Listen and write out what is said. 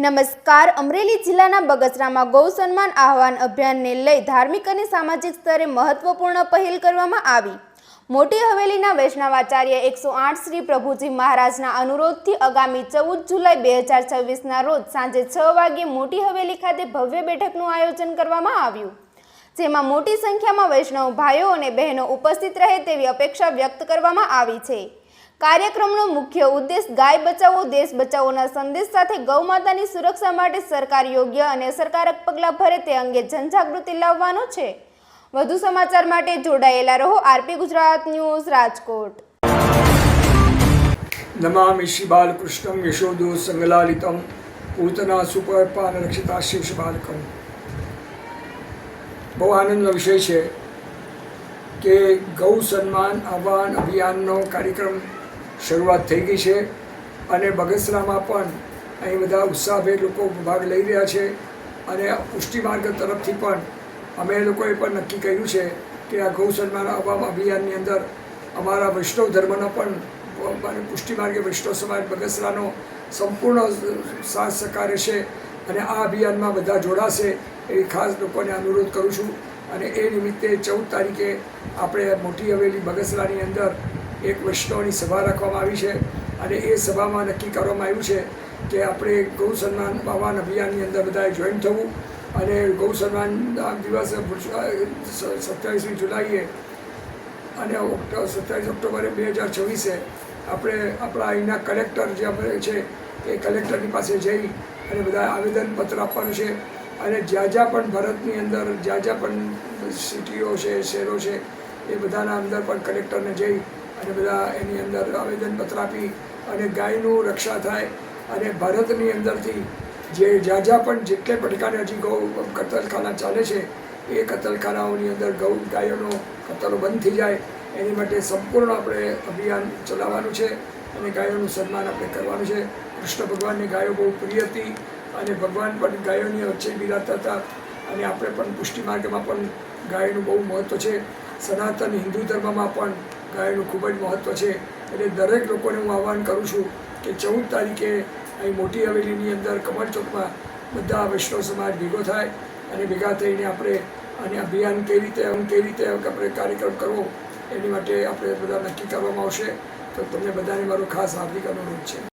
નમસ્કાર. અમરેલી જિલ્લાના બગસરામાં ગૌ સન્માન આહવાન અભિયાનને લઈ ધાર્મિક અને સામાજિક સ્તરે મહત્વપૂર્ણ પહેલ કરવામાં આવી. મોટી હવેલીના વૈષ્ણવાચાર્ય 108 શ્રી પ્રભુજી મહારાજના અનુરોધથી આગામી 14 જુલાઈ 2026ના રોજ સાંજે 6 વાગ્યે મોટી હવેલી ખાતે ભવ્ય બેઠકનું આયોજન કરવામાં આવ્યું, જેમાં મોટી સંખ્યામાં વૈષ્ણવ ભાઈઓ અને બહેનો ઉપસ્થિત રહે તેવી અપેક્ષા વ્યક્ત કરવામાં આવી છે. કાર્યક્રમનો મુખ્ય ઉદ્દેશ ગાય બચાવો દેશ બચાવોના સંદેશ સાથે ગૌ માતાની સુરક્ષા માટે સરકાર યોગ્ય અને અસરકારક પગલાં ભરે તે અંગે જનજાગૃતિ લાવવાનો છે. વધુ સમાચાર માટે જોડાયેલા રહો આરપી ગુજરાત ન્યૂઝ રાજકોટ. નમામિ શ્રી બાલકૃષ્ણમ યશોદો સંગલાલિતમ પૂતના સુપરપાન રક્ષિતા શિવ બાલકમ. બહુ આનંદનો વિષય છે કે ગૌ સન્માન આહવાન અભિયાનનો કાર્યક્રમ શરૂઆત થઈ ગઈ છે અને બગસરામાં પણ અહીં બધા ઉત્સાહભેર લોકો ભાગ લઈ રહ્યા છે. અને પુષ્ટિ માર્ગ તરફથી પણ અમે લોકોએ પણ નક્કી કર્યું છે કે આ ગૌ સન્માન આહવાન અભિયાનની અંદર અમારા વૈષ્ણવ ધર્મનો પણ પુષ્ટિ માર્ગે વૈષ્ણવ સમાજ બગસરાનો સંપૂર્ણ સાથ સહકાર રહેશે અને આ અભિયાનમાં બધા જોડાશે એવી ખાસ લોકોને અનુરોધ કરું છું. અને એ નિમિત્તે 14 તારીખે આપણે મોટી હવેલી બગસરાની અંદર એક વૈષ્ણવની સભા રાખવામાં આવી છે અને એ સભામાં નક્કી કરવામાં આવ્યું છે કે આપણે ગૌ સન્માન આહવાન અભિયાનની અંદર બધાએ જોઈન થવું અને ગૌ સન્માનના દિવસે 27મી જુલાઈએ અને 27 ઓક્ટોબરે 2026 આપણે આપણા અહીંના કલેક્ટર જે આપણે છે એ કલેક્ટરની પાસે જઈ અને બધા આવેદનપત્ર આપવાનું છે. અને જ્યાં પણ ભારતની અંદર જ્યાં પણ સિટીઓ છે શહેરો છે એ બધાના અંદર પણ કલેક્ટરને જઈ અને બધા એની અંદર આવેદનપત્ર આપી અને ગાયનું રક્ષા થાય અને ભારતની અંદરથી જે જ્યાં પણ જેટલે પડકાને હજી ગૌ કતલખાના ચાલે છે એ કતલખાનાઓની અંદર ગાયોનો કતલો બંધ થઈ જાય એની માટે સંપૂર્ણ આપણે અભિયાન ચલાવવાનું છે અને ગાયોનું સન્માન આપણે કરવાનું છે. કૃષ્ણ ભગવાનની ગાયો બહુ પ્રિય હતી અને ભગવાન પણ ગાયોની વચ્ચે બિરાજતા હતા અને આપણે પણ પુષ્ટિ માર્ગમાં પણ ગાયનું બહુ મહત્ત્વ છે. સનાતન હિન્દુ ધર્મમાં પણ ગાયનું ખૂબ જ મહત્ત્વ છે. એટલે દરેક લોકોને હું આહવાન કરું છું કે 14 તારીખે અહીં મોટી હવેલીની અંદર કમળ ચોકમાં બધા વૈષ્ણવ સમાજ ભેગો થાય અને ભેગા થઈને આપણે અને અભિયાન કઈ રીતે આપણે કાર્યક્રમ કરવો એની માટે આપણે બધા નક્કી કરવામાં આવશે. તો તમને બધાને મારો ખાસ હાર્દિક અનુરોધ છે.